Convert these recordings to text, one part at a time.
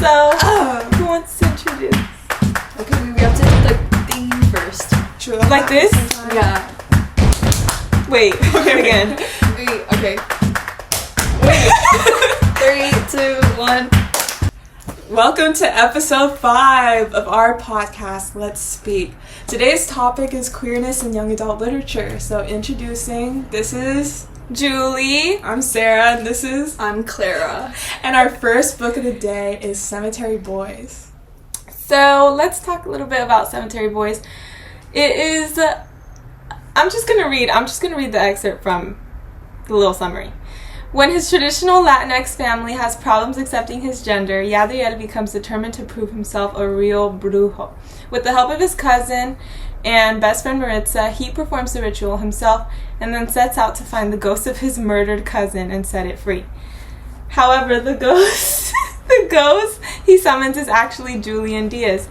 So, who wants to introduce? Okay, we have to do the theme first. True. Like this? Yeah. Wait, again. Wait, okay. Wait. 3, 2, 1. Welcome to episode 5 of our podcast, Let's Speak. Today's topic is queerness in young adult literature. So introducing, this is Julie. I'm Sarah, and this is... I'm Clara. And our first book of the day is Cemetery Boys. So let's talk a little bit about Cemetery Boys. It is... I'm just gonna read the excerpt from the little summary. When his traditional Latinx family has problems accepting his gender, Yadriel becomes determined to prove himself a real brujo. With the help of his cousin and best friend Maritza, he performs the ritual himself and then sets out to find the ghost of his murdered cousin and set it free. However, the ghost he summons is actually Julian Diaz,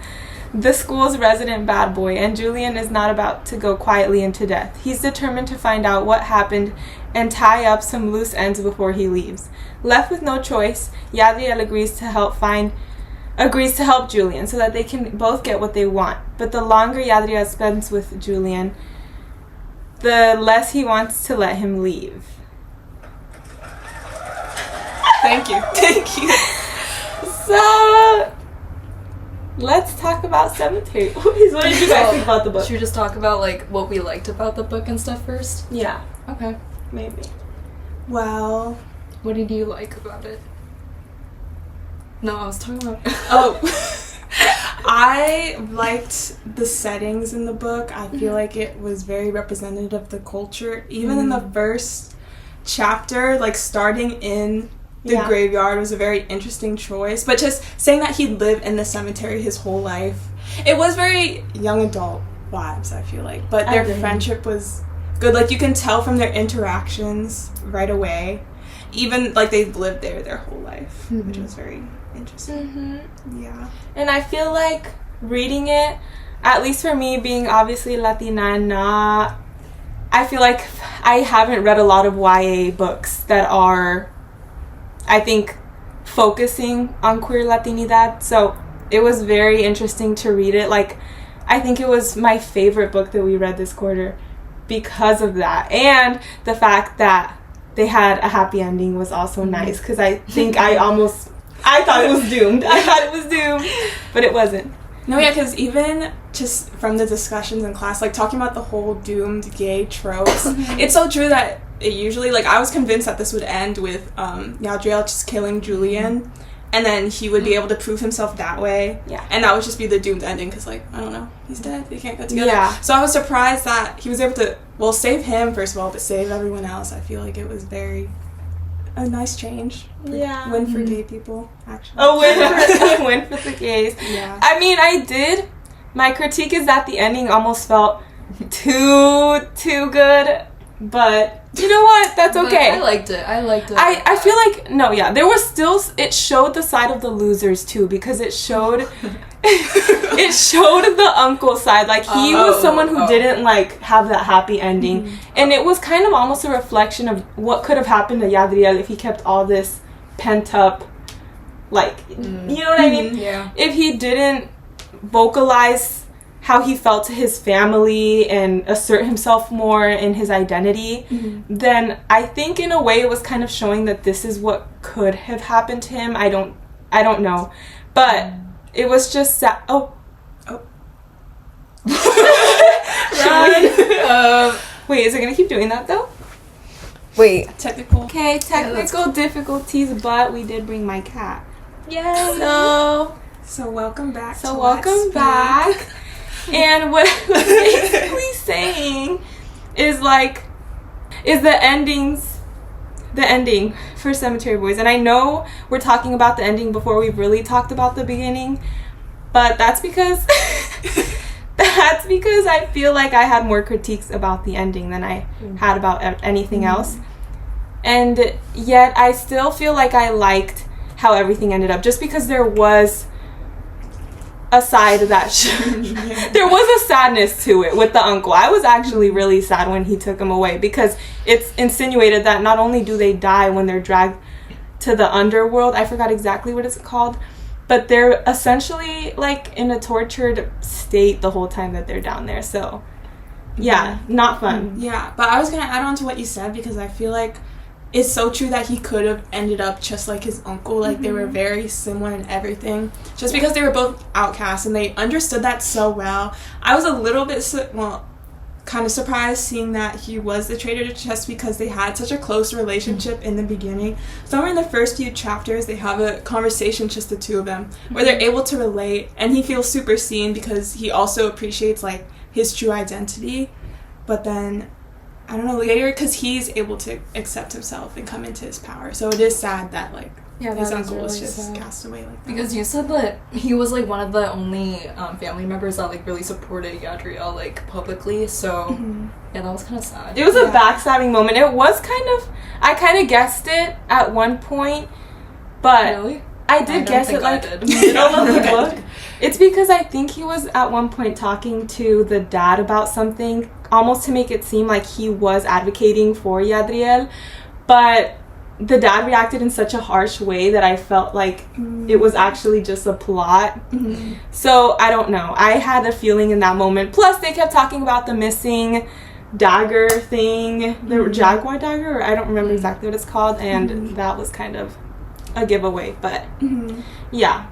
the school's resident bad boy, and Julian is not about to go quietly into death. He's determined to find out what happened and tie up some loose ends before he leaves. Left with no choice, Yadriel agrees to help Julian so that they can both get what they want. But the longer Yadriel spends with Julian, the less he wants to let him leave. Thank you. So, let's talk about Cemetery Boys. What did you guys think about the book? Should we just talk about, like, what we liked about the book and stuff first? Yeah, Okay. maybe. Well... What did you like about it? No, I was talking about... I liked the settings in the book. I feel like it was very representative of the culture. Even in the first chapter, like starting in the graveyard was a very interesting choice. But just saying that he lived in the cemetery his whole life, it was very young adult vibes, I feel like. But their friendship was good. Like, you can tell from their interactions right away. Even, like, they've lived there their whole life, which was very interesting. Yeah. And I feel like reading it, at least for me being obviously Latina and not, I feel like I haven't read a lot of YA books that are, I think, focusing on queer Latinidad. So it was very interesting to read it. Like, I think it was my favorite book that we read this quarter because of that. And the fact that they had a happy ending was also nice, because I think I thought it was doomed. But it wasn't. No, yeah, because even just from the discussions in class, like, talking about the whole doomed gay tropes, it's so true that it usually, like, I was convinced that this would end with Yadriel just killing Julian, and then he would be able to prove himself that way. Yeah. And that would just be the doomed ending, because, like, I don't know, he's dead, they can't get together. Yeah. So I was surprised that he was able to, well, save him, first of all, but save everyone else. I feel like it was a nice change. Yeah. Win for gay people, actually. A win for the gays. Yeah. I mean, my critique is that the ending almost felt too good, but you know what? That's okay. I liked it. I feel like, no, yeah, there was still, it showed the side of the losers too, because it showed the uncle side. Like, he was someone who didn't, like, have that happy ending, and it was kind of almost a reflection of what could have happened to Yadriel if he kept all this pent up, like, you know what I mean? Yeah. If he didn't vocalize how he felt to his family and assert himself more in his identity, then I think in a way it was kind of showing that this is what could have happened to him. I don't know, but it was just sad. Wait, is it gonna keep doing that though? Wait. Technical Difficulties, but we did bring my cat. Yay! So welcome back. Welcome back. And what I was basically saying is the ending for Cemetery Boys. And I know we're talking about the ending before we've really talked about the beginning, but that's because I feel like I had more critiques about the ending than I had about anything else. And yet I still feel like I liked how everything ended up, just because there was a side of that there was a sadness to it with the uncle. I was actually really sad when he took him away, because it's insinuated that not only do they die when they're dragged to the underworld, I forgot exactly what it's called, but they're essentially like in a tortured state the whole time that they're down there. So yeah, not fun. Yeah, but I was gonna add on to what you said, because I feel like it's so true that he could have ended up just like his uncle. Like, they were very similar in everything, just because they were both outcasts, and they understood that so well. I was a little bit kind of surprised seeing that he was the traitor, just because they had such a close relationship in the beginning. Somewhere in the first few chapters, they have a conversation, just the two of them, where they're able to relate, and he feels super seen because he also appreciates like his true identity. But then, I don't know, later, because he's able to accept himself and come into his power. So it is sad that like his uncle was just cast away like that. Because you said that he was like one of the only family members that like really supported Yadriel like publicly. So yeah, that was kind of sad. It was a backstabbing moment. It was I kind of guessed it at one point, but Really? I did guess it like middle of the book. It's because I think he was at one point talking to the dad about something, almost to make it seem like he was advocating for Yadriel, but the dad reacted in such a harsh way that I felt like it was actually just a plot. So I don't know. I had a feeling in that moment. Plus, they kept talking about the missing dagger thing, the jaguar dagger, or I don't remember exactly what it's called, and that was kind of a giveaway. But yeah.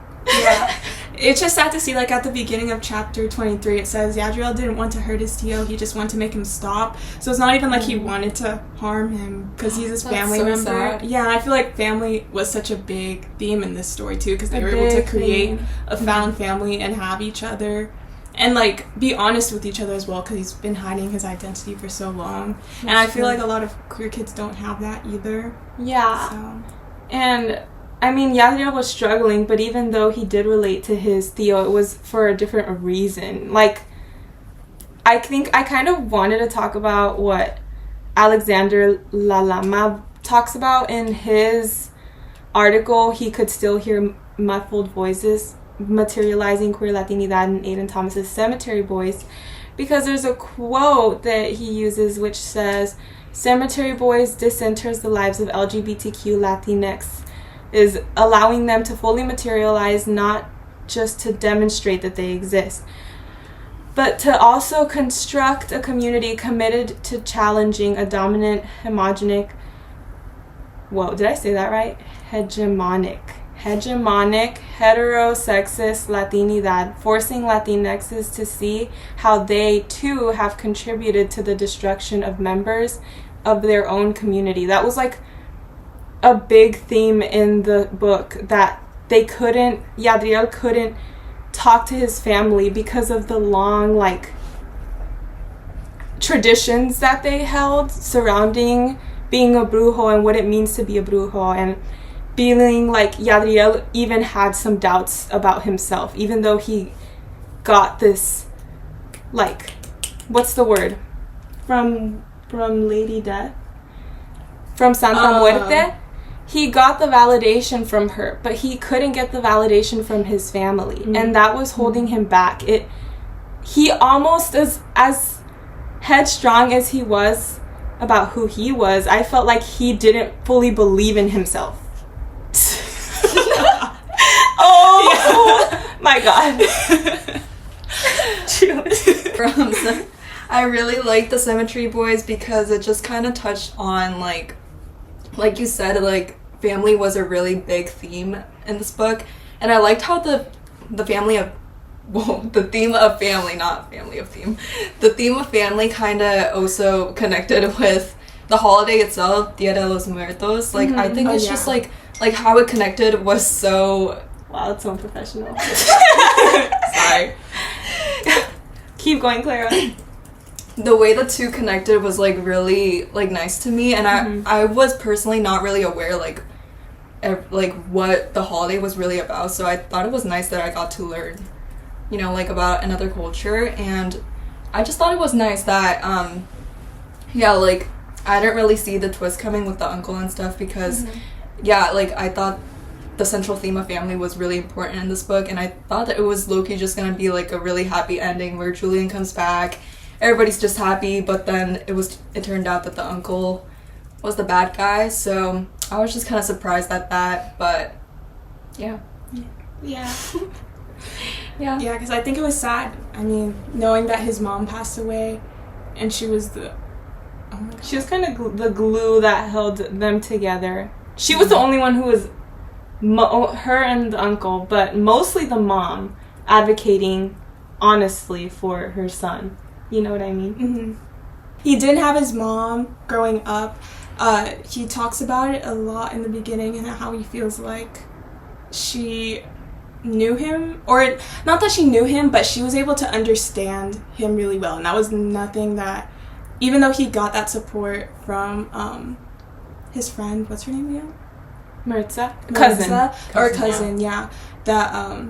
It's just sad to see, like, at the beginning of chapter 23, it says Yadriel didn't want to hurt his Tio, he just wanted to make him stop. So it's not even like he wanted to harm him, because he's his family member. Sad. Yeah, I feel like family was such a big theme in this story, too, because they were able to create a found family and have each other. And, like, be honest with each other as well, because he's been hiding his identity for so long. And I feel like a lot of queer kids don't have that either. Yeah. So. And I mean, Yadriel was struggling, but even though he did relate to his Theo, it was for a different reason. Like, I think I kind of wanted to talk about what Alexander Lalama talks about in his article, He Could Still Hear Muffled Voices, Materializing Queer Latinidad in Aidan Thomas's Cemetery Boys, because there's a quote that he uses which says, "Cemetery Boys disenters the lives of LGBTQ Latinx, is allowing them to fully materialize, not just to demonstrate that they exist, but to also construct a community committed to challenging a dominant, hegemonic, heterosexist Latinidad, forcing Latinxes to see how they, too, have contributed to the destruction of members of their own community." That was, like, a big theme in the book, that Yadriel couldn't talk to his family because of the long, like, traditions that they held surrounding being a brujo and what it means to be a brujo, and feeling like Yadriel even had some doubts about himself, even though he got this, like, what's the word? From Lady Death? From Santa Muerte? He got the validation from her, but he couldn't get the validation from his family, and that was holding him back. He almost, as headstrong as he was about who he was, I felt like he didn't fully believe in himself. My God. I really like the Cemetery Boys because it just kind of touched on, like you said, like, family was a really big theme in this book, and I liked how the theme of family, not family of theme, the theme of family kind of also connected with the holiday itself, Dia de los Muertos. Like, I think it's just like how it connected was so... Wow, it's so unprofessional. Sorry. Keep going, Clara. The way the two connected was, like, really, like, nice to me, and I was personally not really aware, like what the holiday was really about, so I thought it was nice that I got to learn, you know, like, about another culture, and I just thought it was nice that, like, I didn't really see the twist coming with the uncle and stuff, because, like, I thought the central theme of family was really important in this book, and I thought that it was low-key just gonna be, like, a really happy ending where Julian comes back, everybody's just happy, but then it turned out that the uncle was the bad guy, so I was just kind of surprised at that, but yeah. Yeah. Yeah. Yeah, because I think it was sad. I mean, knowing that his mom passed away, and she was the... Oh my God. She was kind of the glue that held them together. She was the only one who was... her and the uncle, but mostly the mom, advocating honestly for her son. You know what I mean? Mm-hmm. He didn't have his mom growing up. He talks about it a lot in the beginning and how he feels like she knew him, or not that she knew him, but she was able to understand him really well. And that was nothing that, even though he got that support from his friend, what's her name again? Maritza? Cousin, yeah. That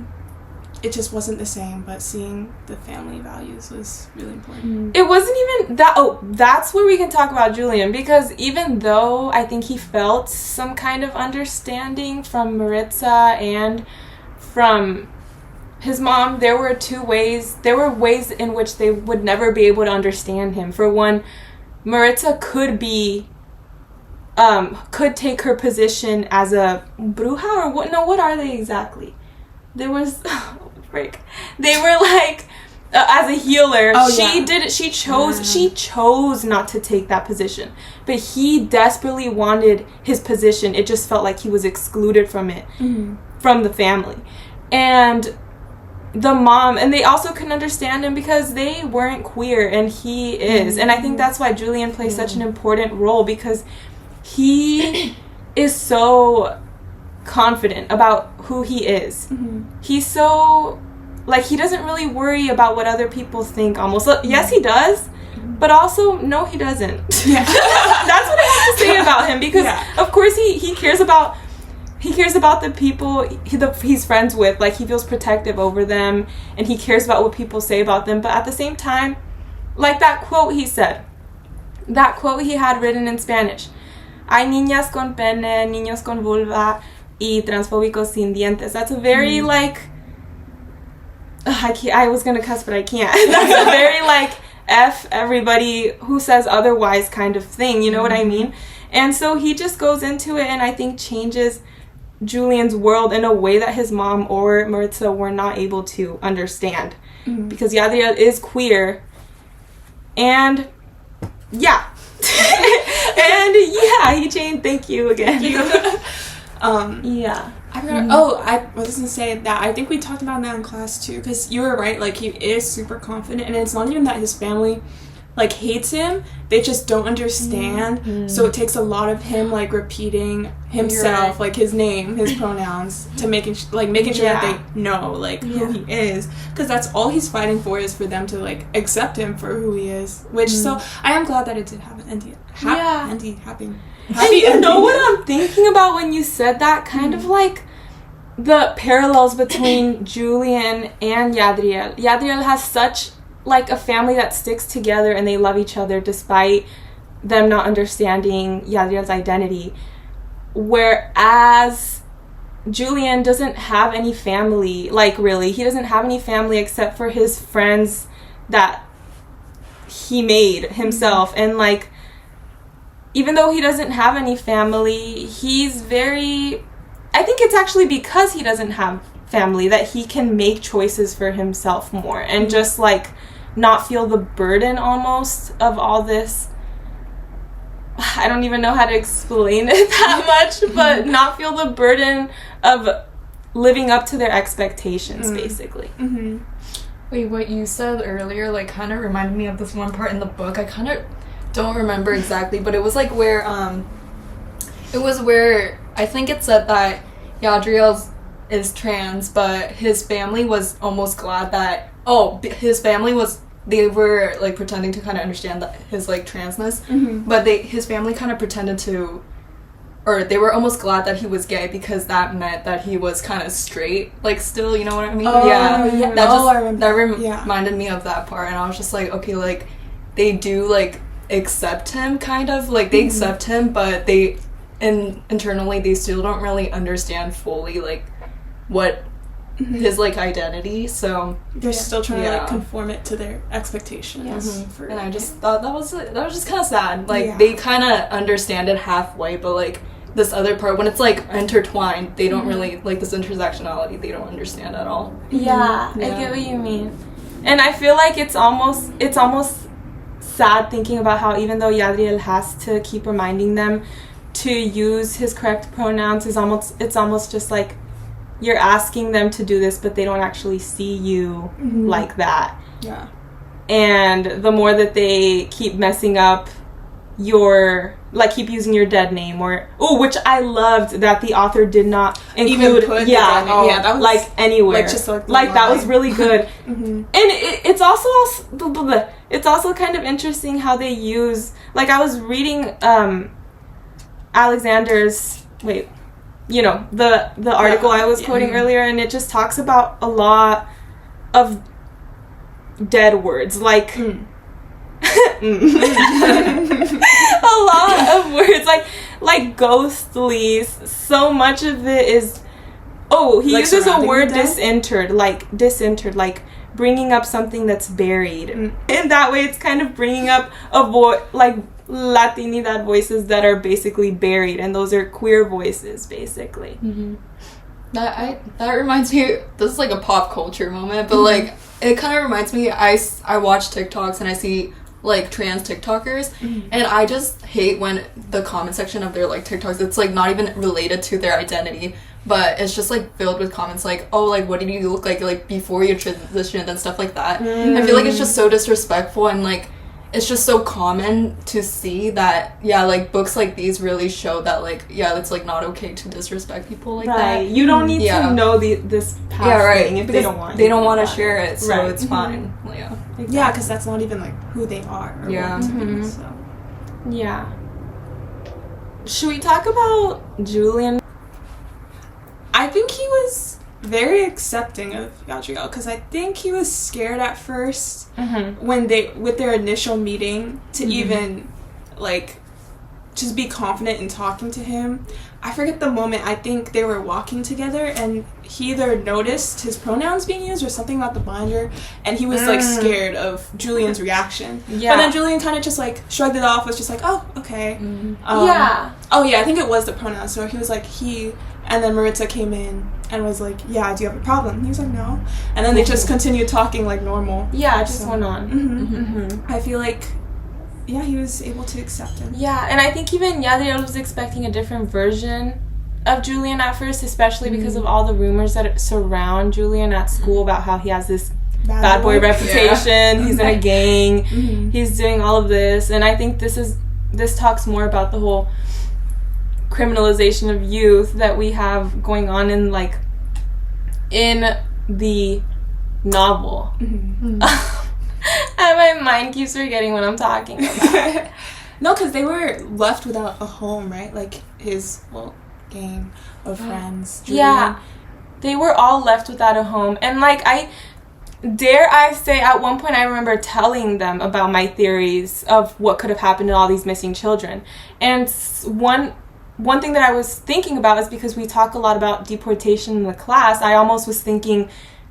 it just wasn't the same, but seeing the family values was really important. It wasn't even that. Oh, that's where we can talk about Julian, because even though I think he felt some kind of understanding from Maritza and from his mom, there were ways in which they would never be able to understand him. For one, Maritza could take her position as a bruja, or what? No, what are they exactly? There was, they were like, as a healer, she chose not to take that position, but he desperately wanted his position. It just felt like he was excluded from it, from the family, and the mom, and they also couldn't understand him because they weren't queer, and he is, and I think that's why Julian plays such an important role, because he is so confident about who he is. He's so, like, he doesn't really worry about what other people think, almost. Yes, he does, but also, no, he doesn't. Yeah. That's what I have to say about him, because, of course, he cares about the people he's friends with. Like, he feels protective over them, and he cares about what people say about them, but at the same time, like that quote he had written in Spanish, hay niñas con pene, niños con vulva, y transfóbicos sin dientes. That's a very, like, I was gonna cuss, but I can't. That's a very, like, F everybody who says otherwise kind of thing, you know what I mean? And so he just goes into it, and I think changes Julian's world in a way that his mom or Maritza were not able to understand. Because Yadria is queer, and yeah. And yeah, he changed. Thank you again. Yeah. I forgot. I was gonna say that I think we talked about that in class too, because you were right. Like, he is super confident, and it's not even that his family, like, hates him. They just don't understand. So it takes a lot of him, like, repeating himself, like, his name, his pronouns, to making sure that they know, like, who he is, because that's all he's fighting for, is for them to, like, accept him for who he is. Which so I am glad that it did happen. Happy. And you know what I'm thinking about when you said that? Kind of like the parallels between Julian and Yadriel. Yadriel has such, like, a family that sticks together, and they love each other despite them not understanding Yadriel's identity. Whereas Julian doesn't have any family, like, really. He doesn't have any family except for his friends that he made himself. And, like, even though he doesn't have any family, he's very... I think it's actually because he doesn't have family that he can make choices for himself more, and just, like, not feel the burden almost of all this. I don't even know how to explain it that much, but not feel the burden of living up to their expectations, basically. Wait, what you said earlier, like, kind of reminded me of this one part in the book. I kind of don't remember exactly, but it was, like, where, I think it said that Yadriel is trans, but his family was almost glad that, they were, like, pretending to kind of understand that his, like, transness, but his family kind of pretended to, or they were almost glad that he was gay, because that meant that he was kind of straight, like, still, you know what I mean? That reminded me of that part, and I was just like, okay, like, they do, like, accept him, kind of, like, they accept him, but they, and internally, they still don't really understand fully, like, what his, like, identity, so they're still trying to, like, conform it to their expectations. And I just thought that was just kind of sad. Like, they kind of understand it halfway, but, like, this other part, when it's like intertwined, they don't really like this intersectionality, they don't understand at all. Yeah, I get what you mean. And I feel like it's almost sad thinking about how even though Yadriel has to keep reminding them to use his correct pronouns, it's almost just like you're asking them to do this, but they don't actually see you like that. Yeah. And the more that they keep messing up keep using your dead name, which I loved that the author did not include. Even put that was like anywhere. Like just that was really good. And it's also kind of interesting how they use. Like I was reading Alexander's the article I was quoting earlier, and it just talks about a lot of dead words, like a lot of words, like ghostly. So much of it is he uses a word disinterred, like bringing up something that's buried. In that way, it's kind of bringing up Latinidad voices that are basically buried, and those are queer voices, basically. That reminds me, this is like a pop culture moment, but like it kind of reminds me, I watch TikToks and I see like trans TikTokers, and I just hate when the comment section of their like TikToks, it's like not even related to their identity, but it's just like filled with comments like, oh, like what did you look like before you transitioned and stuff like that. I feel like it's just so disrespectful, and like it's just so common to see that, like books like these really show that like, it's like not okay to disrespect people like that. You don't need to know this past thing if they don't want. They don't want to share it, so it's fine. Yeah, because that's not even like who they are. Or want to be, so. Yeah. Should we talk about Julian? I think he was very accepting of Yadriel, because I think he was scared at first when with their initial meeting to even like just be confident in talking to him. I forget the moment. I think they were walking together and he either noticed his pronouns being used or something about the binder, and he was like scared of Julian's reaction. But then Julian kind of just like shrugged it off, was just like, oh, okay. I think it was the pronouns. So he was like he, and then Maritza came in and was like, yeah, do you have a problem? And he was like, no. And then they just continued talking like normal. Yeah, it just went on. I feel like, he was able to accept him. Yeah, and I think even Yadriel was expecting a different version of Julian at first, especially because of all the rumors that surround Julian at school about how he has this bad boy reputation. He's in a gang. He's doing all of this. And I think this talks more about the whole criminalization of youth that we have going on in the novel. And my mind keeps forgetting what I'm talking about. No, because they were left without a home, right? Like his gang of friends. Julian. Yeah, they were all left without a home, and I say at one point I remember telling them about my theories of what could have happened to all these missing children. And one thing that I was thinking about is because we talk a lot about deportation in the class, I almost was thinking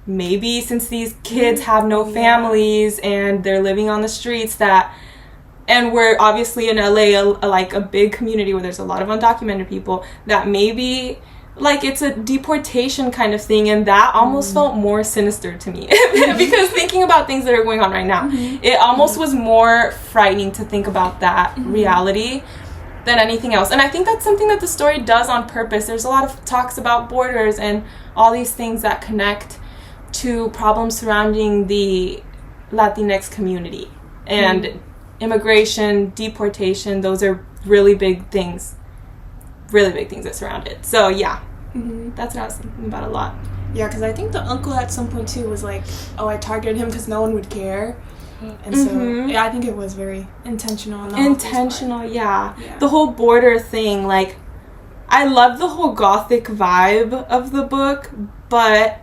maybe since these kids have no families and they're living on the streets and we're obviously in LA, a big community where there's a lot of undocumented people, that maybe it's a deportation kind of thing, and that almost felt more sinister to me because thinking about things that are going on right now, it almost was more frightening to think about that reality than anything else. And I think that's something that the story does on purpose. There's a lot of talks about borders and all these things that connect to problems surrounding the Latinx community and immigration, deportation. Those are really big things that surround it. So that's what I was thinking about a lot. Yeah, because I think the uncle at some point too was like, oh, I targeted him because no one would care. And so I think it was very intentional. Yeah. The whole border thing, I love the whole gothic vibe of the book, but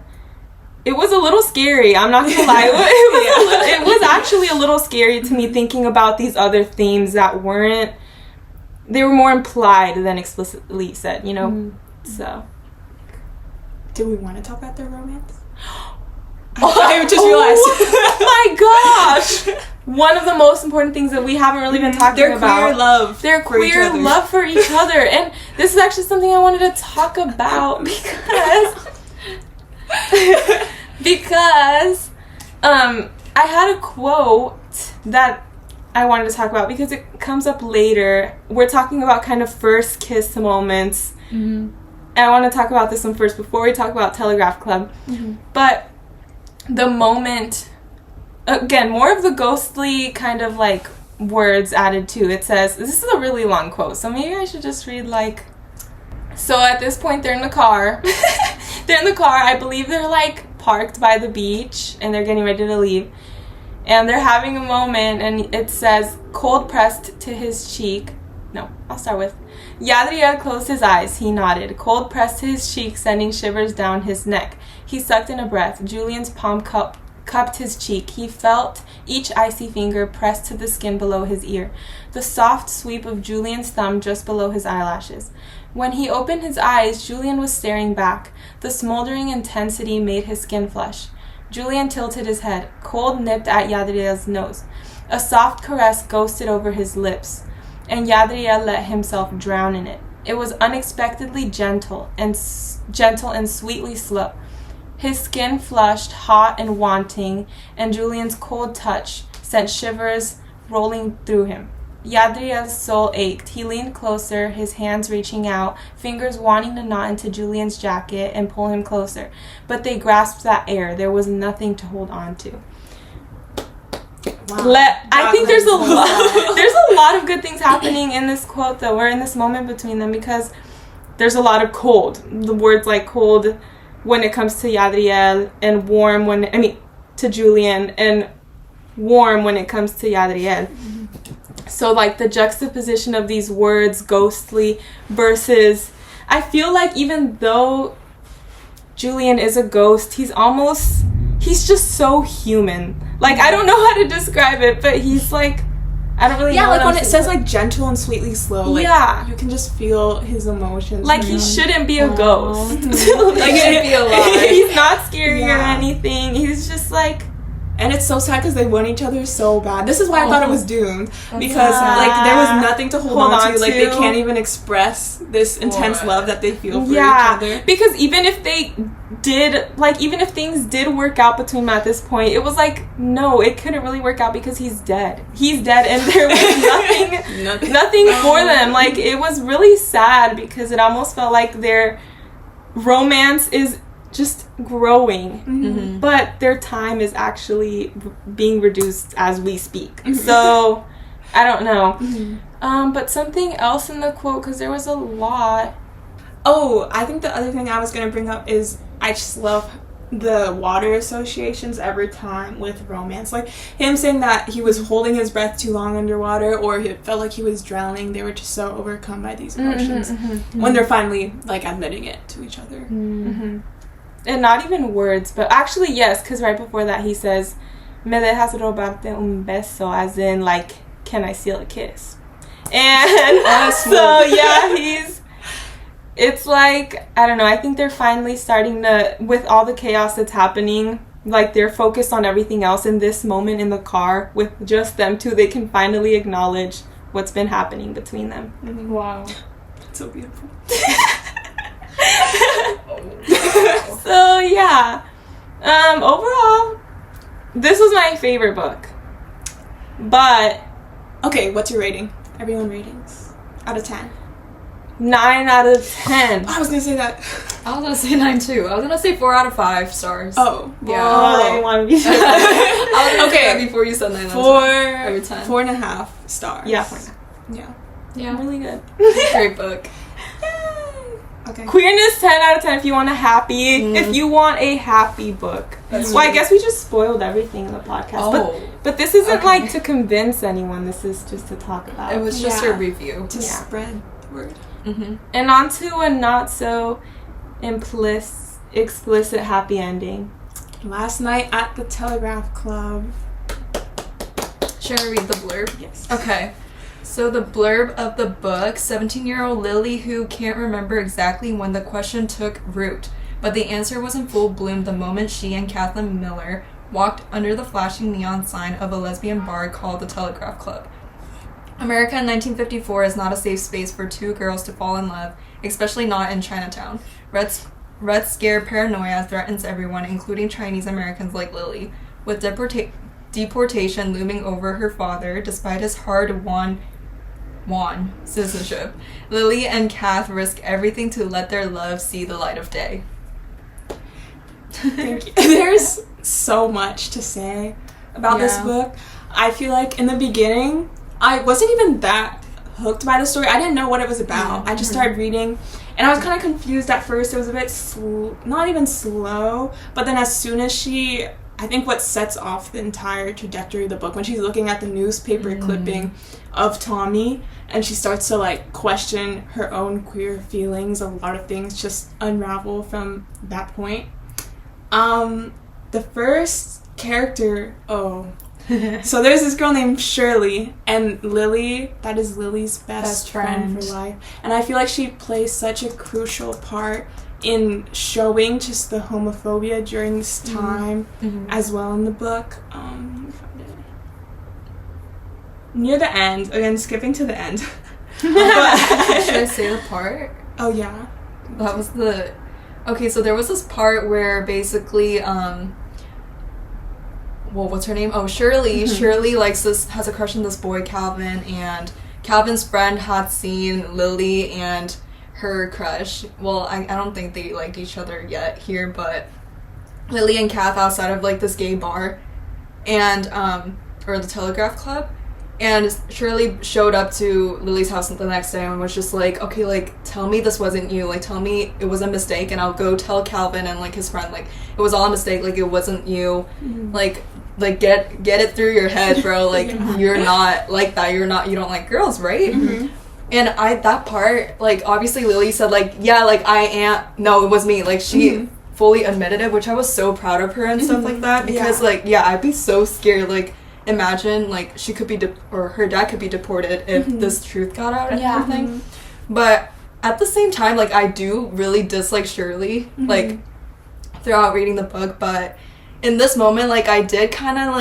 it was a little scary. I'm not gonna lie. It was actually a little scary to me, thinking about these other themes that they were more implied than explicitly said, So. Do we want to talk about their romance? I just realized. Oh my gosh! one of the most important things that we haven't really been talking about. Queer love. Their queer love for each other. And this is actually something I wanted to talk about because I had a quote that I wanted to talk about because it comes up later. We're talking about kind of first kiss moments. Mm-hmm. And I want to talk about this one first before we talk about Telegraph Club. Mm-hmm. But the moment, again, more of the ghostly kind of like words added to it. Says, this is a really long quote, so maybe I should just read like, so at this point they're in the car. They're in the car. I believe they're like parked by the beach and they're getting ready to leave. And they're having a moment, and it says, cold pressed to his cheek. No, I'll start with, Yadriel closed his eyes. He nodded. Cold pressed to his cheek, sending shivers down his neck. He sucked in a breath. Julian's palm cupped his cheek. He felt each icy finger pressed to the skin below his ear. The soft sweep of Julian's thumb just below his eyelashes. When he opened his eyes, Julian was staring back. The smoldering intensity made his skin flush. Julian tilted his head. Cold nipped at Yadriel's nose. A soft caress ghosted over his lips, and Yadriel let himself drown in it. It was unexpectedly gentle and sweetly slow. His skin flushed, hot and wanting, and Julian's cold touch sent shivers rolling through him. Yadriel's soul ached. He leaned closer, his hands reaching out, fingers wanting to knot into Julian's jacket and pull him closer. But they grasped at air. There was nothing to hold on to. Wow. I think there's a lot of good things happening in this quote, though, or in this moment between them, because there's a lot of cold. The words like cold when it comes to Yadriel, and warm to Julian, and warm when it comes to Yadriel. Mm-hmm. So, like, the juxtaposition of these words, ghostly versus, I feel like even though Julian is a ghost, he's just so human. Like, I don't know how to describe it, but he's like, I don't really know. Yeah, like when it says like gentle and sweetly slow, like, yeah, you can just feel his emotions. Like, he shouldn't be a ghost. Like, he shouldn't be alive. He's not scary or anything. He's just like, and it's so sad because they want each other so bad. This is why I thought it was doomed. Because, like, there was nothing to hold on to. Like, they can't even express this intense love that they feel for each other. Because even if things did work out between them at this point, it was like, no, it couldn't really work out because he's dead. He's dead, and there was nothing for them. Like, it was really sad because it almost felt like their romance is just growing, mm-hmm. but their time is actually being reduced as we speak. Mm-hmm. So I don't know. Mm-hmm. But something else in the quote, because there was a lot. Oh, I think the other thing I was going to bring up is I just love the water associations every time with romance. Like, him saying that he was holding his breath too long underwater, or it felt like he was drowning. They were just so overcome by these emotions when they're finally, like, admitting it to each other. Mm-hmm. And not even words, but actually, yes, because right before that he says, me dejas robarte un beso, as in, like, can I steal a kiss? And so, yeah, it's like, I don't know, I think they're finally starting to, with all the chaos that's happening, like, they're focused on everything else. In this moment in the car, with just them two, they can finally acknowledge what's been happening between them. Mm-hmm. Wow. That's so beautiful. So yeah, overall, this was my favorite book. But okay, what's your rating? Everyone ratings out of 10. 9 out of 10. I was gonna say that. I was gonna say 9 too. I was gonna say 4 out of 5 stars. Oh, yeah. I didn't want to be. I was gonna say that before you said 9 out of 10. 4.5 stars. Yeah, 4.5. Yeah, really good. Great book. Okay. Queerness 10 out of 10 if you want a happy book. Well, I guess we just spoiled everything in the podcast. But this isn't like to convince anyone. This is just to talk about. It was just a review. To spread the word. Mm-hmm. And on to a not so explicit happy ending. Last night at the Telegraph Club. Should I read the blurb? Yes. Okay. So the blurb of the book, 17-year-old Lily who can't remember exactly when the question took root, but the answer was in full bloom the moment she and Kathleen Miller walked under the flashing neon sign of a lesbian bar called the Telegraph Club. America in 1954 is not a safe space for two girls to fall in love, especially not in Chinatown. Red Scare paranoia threatens everyone, including Chinese Americans like Lily, with deportation looming over her father despite his hard-won citizenship. Lily and Kath risk everything to let their love see the light of day. Thank you. There's so much to say about this book. I feel like in the beginning, I wasn't even that hooked by the story. I didn't know what it was about. I just started reading, and I was kind of confused at first. It was a bit not even slow, but then as soon as I think what sets off the entire trajectory of the book, when she's looking at the newspaper clipping of Tommy, and she starts to, like, question her own queer feelings, a lot of things just unravel from that point. The first character, so there's this girl named Shirley, and Lily, that is Lily's best friend for life. And I feel like she plays such a crucial part in showing just the homophobia during this time as well in the book. Near the end, again, skipping to the end. Should I say the part? Oh, yeah. That was okay, so there was this part where basically, what's her name? Oh, Shirley. Shirley has a crush on this boy, Calvin, and Calvin's friend had seen Lily and her crush. Well, I don't think they liked each other yet here, but Lily and Kath outside of, like, this gay bar, and, or the Telegraph Club, and Shirley showed up to Lily's house the next day and was just like, okay, like, tell me this wasn't you, like, tell me it was a mistake, and I'll go tell Calvin and, like, his friend, like, it was all a mistake, like, it wasn't you, like, get it through your head, bro, like, you're not like that, you don't like girls, right? And that part, like, obviously Lily said, like, yeah, like, no, it was me, like, she fully admitted it, which I was so proud of her and stuff like that, because, like, I'd be so scared, like, imagine, like, she could be, or her dad could be deported if this truth got out and everything. But at the same time, like, I do really dislike Shirley, like, throughout reading the book, but in this moment, like, I did kind of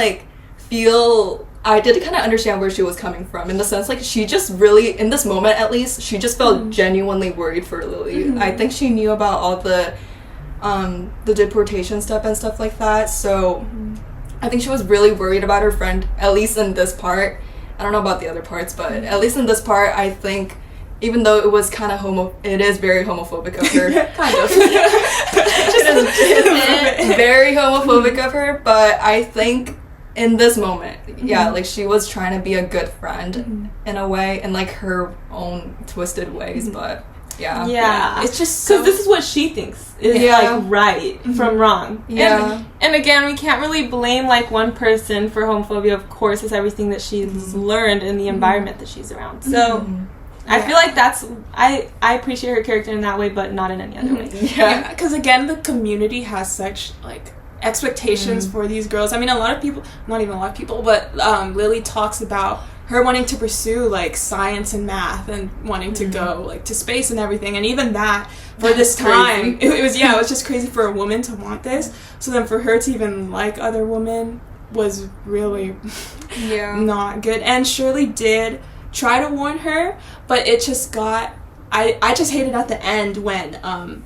understand where she was coming from, in the sense, like, she just really, in this moment at least, she just felt genuinely worried for Lily. I think she knew about all the deportation stuff and stuff like that, so I think she was really worried about her friend, at least in this part. I don't know about the other parts, but at least in this part, I think, even though it was kind of it is very homophobic of her. Kind of. It is very homophobic of her, but I think in this moment, like, she was trying to be a good friend in a way, in, like, her own twisted ways, but it's just because this is what she thinks is like right from wrong. And again, we can't really blame, like, one person for homophobia. Of course, it's everything that she's learned in the environment that she's around. So I feel like I appreciate her character in that way, but not in any other way. Because again, the community has such, like, expectations for these girls. I mean, a lot of people, not even a lot of people, but Lily talks about her wanting to pursue, like, science and math and wanting to go, like, to space and everything, and even that for this time it was just crazy for a woman to want this. So then for her to even like other women was really not good. And Shirley did try to warn her, but it just got I just hated at the end when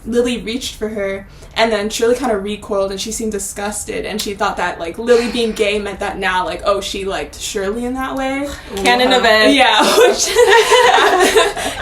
Lily reached for her, and then Shirley kind of recoiled, and she seemed disgusted, and she thought that, like, Lily being gay meant that now, like, oh, she liked Shirley in that way. Canon event. Yeah. Which,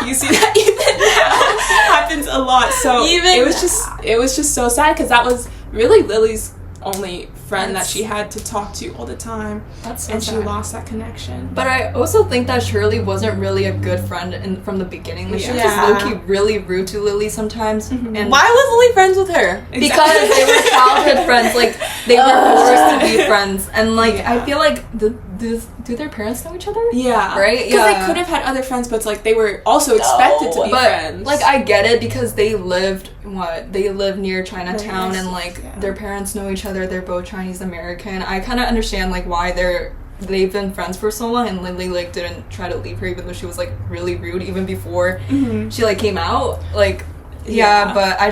you see that even now happens a lot. So it was just so sad, because that was really Lily's only friend that she had to talk to all the time. That's so and sad. She lost that connection. But I also think that Shirley wasn't really a good friend from the beginning. Like, she was just low-key really rude to Lily sometimes. And why was Lily friends with her? Because they were childhood friends. Like, they were forced to be friends. And, like, I feel like, do their parents know each other? Yeah. Right? Because they could have had other friends, but it's like they were also expected to be friends. Like, I get it, because they lived near Chinatown, and, like, their parents know each other. They're both Chinese American. I kind of understand, like, why they've been friends for so long, and Lily, like, didn't try to leave her, even though she was, like, really rude even before she, like, came out. Like, Yeah, but I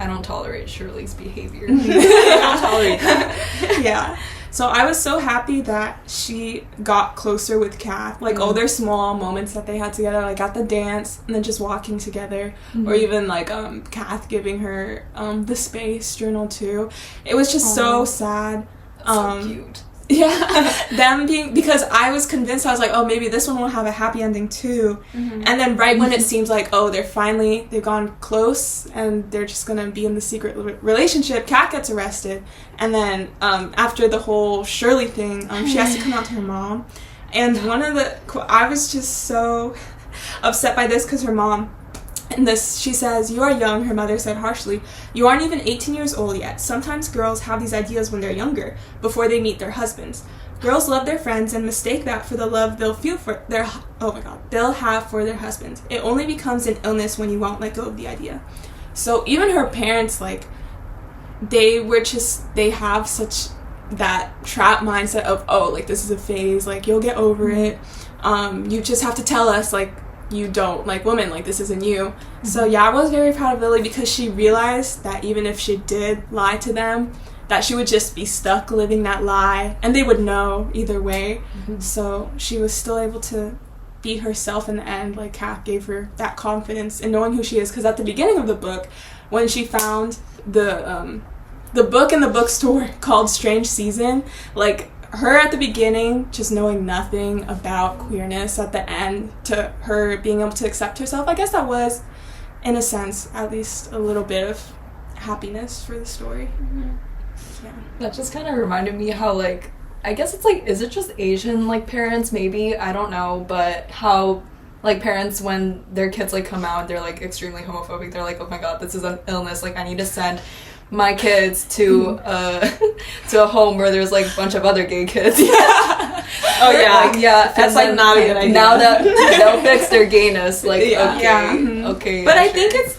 don't tolerate Shirley's behavior. I don't tolerate that. Yeah. So I was so happy that she got closer with Kath. Like, all their small moments that they had together, like at the dance, and then just walking together. Or even, like, Kath giving her the space journal, too. It was just so sad. That's so cute. Yeah. Them being... Because I was convinced, I was like, oh, maybe this one will have a happy ending, too. And then right when it seems like, oh, they've gone close, and they're just gonna be in the secret relationship, Kat gets arrested. And then after the whole Shirley thing, she has to come out to her mom. And I was just so upset by this because her mom, she says, "You are young," her mother said harshly. "You aren't even 18 years old yet. Sometimes girls have these ideas when they're younger, before they meet their husbands. Girls love their friends and mistake that for the love they'll have for their husbands. It only becomes an illness when you won't let go of the idea." So even her parents, like, they have such that trap mindset of, oh, like, this is a phase, like, you'll get over it. You just have to tell us, like, you don't like women, like, this isn't you. So yeah, I was very proud of Lily because she realized that even if she did lie to them, that she would just be stuck living that lie, and they would know either way. So she was still able to be herself in the end. Like, Kath gave her that confidence in knowing who she is, because at the beginning of the book, when she found the book in the bookstore called Strange Season, like, her at the beginning just knowing nothing about queerness, at the end to her being able to accept herself, I guess that was, in a sense, at least a little bit of happiness for the story. Yeah. That just kind of reminded me how, like, I guess it's like, is it just Asian, like, parents, maybe? I don't know, but how, like, parents, when their kids, like, come out, they're, like, extremely homophobic, they're like, oh my god, this is an illness, like, I need to send my kids to a home where there's, like, a bunch of other gay kids. Oh yeah, like, yeah, that's, like, not a good idea. Now that they'll fix their gayness, like, okay. But I think it's,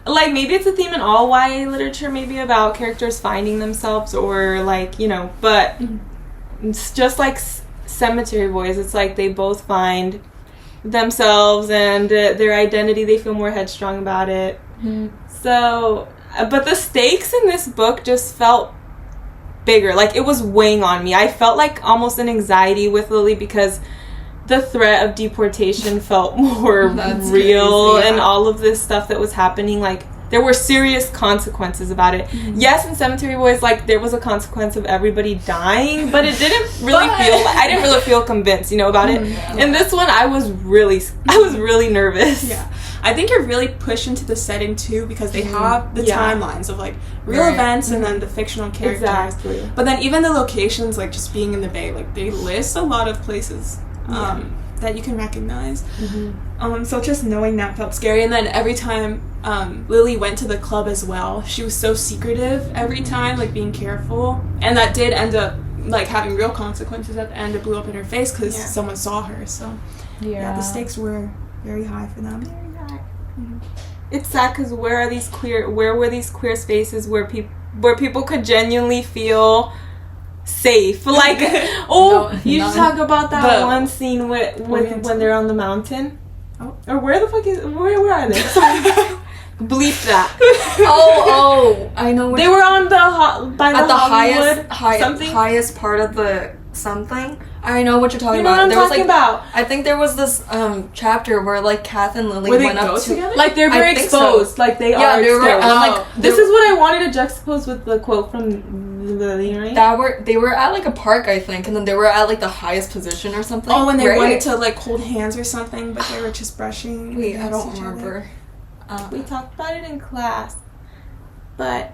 like, maybe it's a theme in all YA literature, maybe about characters finding themselves, or, like, you know, but it's just like Cemetery Boys. It's like they both find themselves and their identity. They feel more headstrong about it. So, but the stakes in this book just felt bigger. Like, it was weighing on me. I felt like almost an anxiety with Lily because the threat of deportation felt more real, crazy, and all of this stuff that was happening, like, there were serious consequences about it. Yes, in Cemetery Boys, like, there was a consequence of everybody dying, but it didn't really I didn't really feel convinced, you know, about it. In this one, I was really nervous. Yeah. I think you're really pushed into the setting, too, because they have the timelines of, like, real events and then the fictional characters. Exactly. But then even the locations, like, just being in the Bay, like, they list a lot of places that you can recognize. So just knowing that felt scary. And then every time Lily went to the club as well, she was so secretive every time, like, being careful. And that did end up, like, having real consequences at the end. It blew up in her face because someone saw her. So, yeah, the stakes were very high for them. It's sad because where were these queer spaces where people could genuinely feel safe? Like, you just talk about that one scene with when they're on the mountain. Or where are they? Bleep that. I know. They were on the Hollywood highest part of the something. I know what you're talking about. You know what I'm talking about. I think there was this chapter where, like, Kath and Lily went up together. Like, they're very exposed. So. Like, they are exposed. This is what I wanted to juxtapose with the quote from Lily, right? They were at, like, a park, I think, and then they were at, like, the highest position or something. Oh, when they wanted to, like, hold hands or something, but they were just brushing. Wait, I don't remember. We talked about it in class, but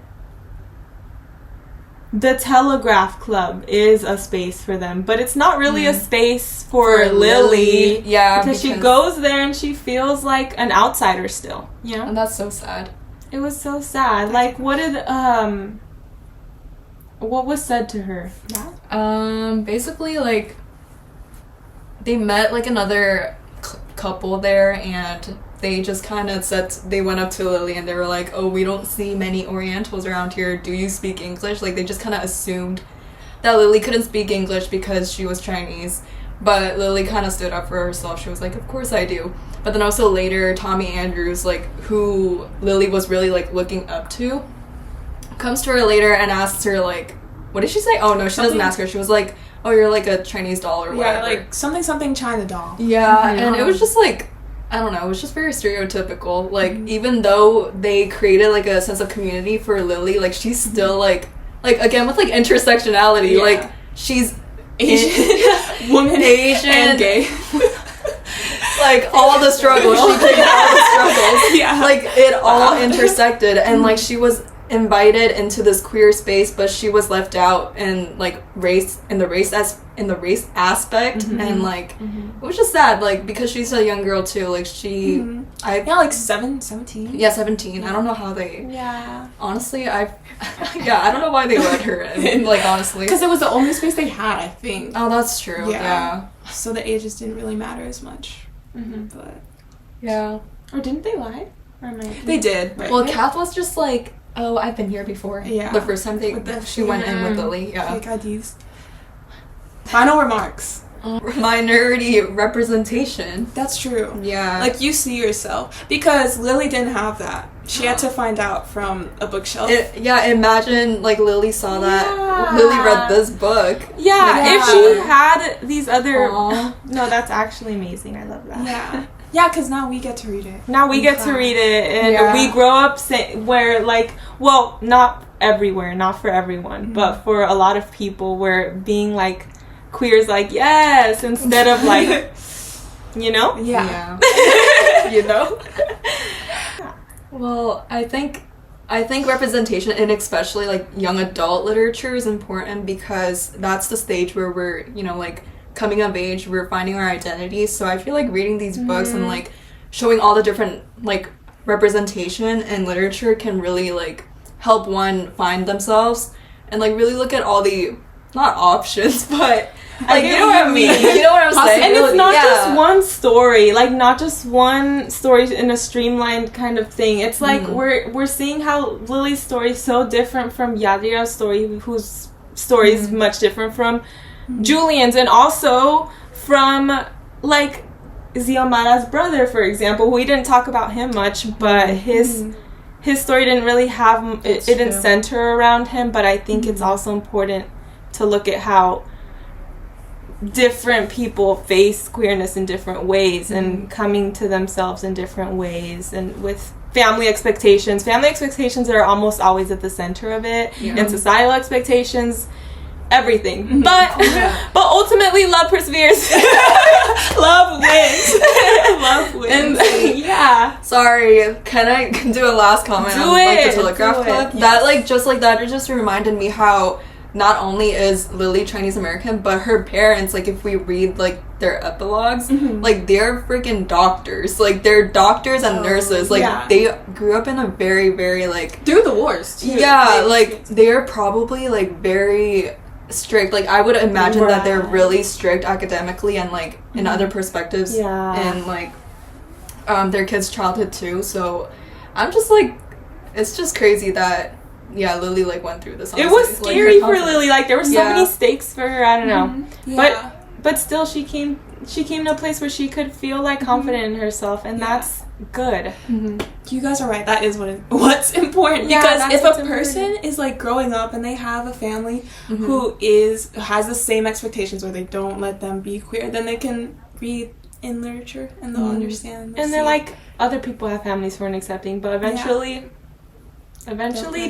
the Telegraph Club is a space for them, but it's not really a space for Lily. Yeah, because she goes there and she feels like an outsider still. Yeah, and that's so sad. It was so sad. Like, what was said to her? Basically, like, they met, like, another couple there, and they just kind of said, they went up to Lily and they were like, oh, we don't see many Orientals around here. Do you speak English? Like, they just kind of assumed that Lily couldn't speak English because she was Chinese. But Lily kind of stood up for herself. She was like, of course I do. But then also later, Tommy Andrews, like, who Lily was really, like, looking up to, comes to her later and asks her, like, what did she say? Oh, no, she doesn't ask her. She was like, oh, you're, like, a Chinese doll or whatever. Yeah, like, something China doll. Yeah, and it was just, like, I don't know, it was just very stereotypical. Like, even though they created, like, a sense of community for Lily, like, she's still, like, again, with, like, intersectionality, like, she's Asian, woman, Asian, and gay. Like, all the struggles, she picked all the struggles. Yeah. Like, it all intersected, and, like, she was invited into this queer space, but she was left out in, like, in the race aspect, and, like, it was just sad, like, because she's a young girl, too, like, like 17. Yeah, 17. I don't know how they... Yeah. Honestly, I don't know why they let her in, like, honestly. Because it was the only space they had, I think. Oh, that's true, yeah. So the ages didn't really matter as much. But... Yeah. Or didn't they lie? Or am I... They did. Well, Kath was just like, oh, I've been here before. Yeah. The first time she went in with Lily, yeah. Fake IDs. Final remarks. Minority representation. That's true. Yeah. Like, you see yourself. Because Lily didn't have that. She had to find out from a bookshelf. Imagine, like, Lily saw that. Yeah. Lily read this book. Yeah, if she had these other... No, that's actually amazing. I love that. Yeah. Yeah, because now we get to read it. Now we get to read it, and we grow up where, like, well, not everywhere, not for everyone, but for a lot of people, where being, like, queer is like, yes, instead of, like, you know? Yeah. You know? Well, I think representation in especially, like, young adult literature is important because that's the stage where we're, you know, like, coming of age, we're finding our identities. So I feel like reading these books and, like, showing all the different, like, representation in literature can really, like, help one find themselves and, like, really look at all the, not options, but... Like, you know what I mean? You know what I'm saying? And it's not just one story, like, not just one story in a streamlined kind of thing. It's like we're seeing how Lily's story is so different from Yadira's story, whose story is much different from Julian's, and also from, like, Xiomara's brother, for example. We didn't talk about him much, but his story didn't really have... It didn't center around him, but I think it's also important to look at how different people face queerness in different ways and coming to themselves in different ways, and with family expectations that are almost always at the center of it, and societal expectations, everything. But ultimately, love perseveres. Love wins. Love wins. And, Sorry, can I do a last comment on, like, the Telegraph clip? Yes. That, like, it just reminded me how not only is Lily Chinese American, but her parents, like, if we read, like, their epilogues, like, they're freaking doctors. Like, they're doctors and nurses. Like, they grew up in a very, very, like... Through the wars, too. Yeah, like, they're probably, like, very strict. Like, I would imagine that they're really strict academically and, like, in other perspectives. And, like, their kids' childhood, too. So, I'm just, like... It's just crazy that... Yeah, Lily, like, went through this. Honestly. It was scary for Lily. Like, there were so many stakes for her. I don't know. But still, she came to a place where she could feel, like, confident in herself, and that's good. You guys are right. That is what's important. Because if a person is, like, growing up and they have a family who has the same expectations, or they don't let them be queer, then they can read in literature and they'll understand. And they're like, other people have families who aren't accepting, but eventually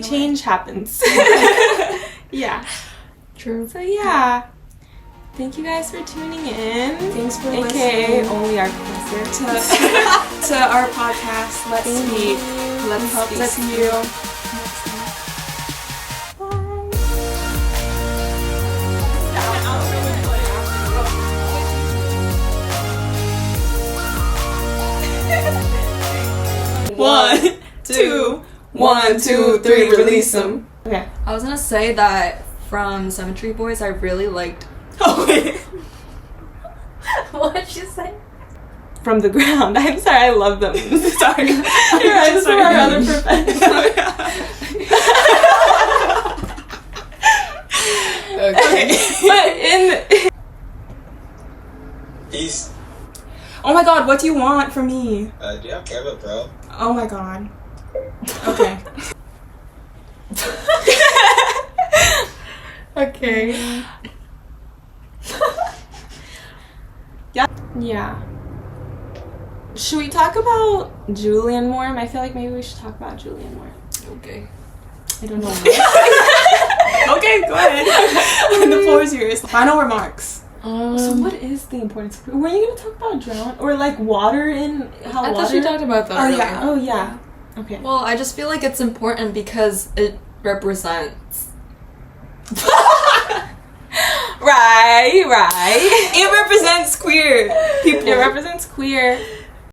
change happens. Yeah. True. So yeah. Thank you guys for tuning in. Thanks for AKA listening. Only Our Professor. To our podcast, Let's Speak. Let's see you. One, two. 1, 2, 3, release them. Okay. I was gonna say that from Cemetery Boys, I really liked... Oh, wait. What'd you say? From the ground. I'm sorry, I love them. Sorry. You're right, this is our other profession. Okay. But god, what do you want from me? Do you have camera, bro? Oh my god. Okay. Okay. Yeah. Should we talk about Julian more? I feel like maybe we should talk about Julian more. Okay. I don't know. Okay, go ahead. The floor is yours. Final remarks. So what is the importance? Were you gonna talk about drown or like water in how I water? thought you talked about that earlier. yeah. Oh yeah. Okay. Well, I just feel like it's important because it represents. Right. It represents queer people. It represents queer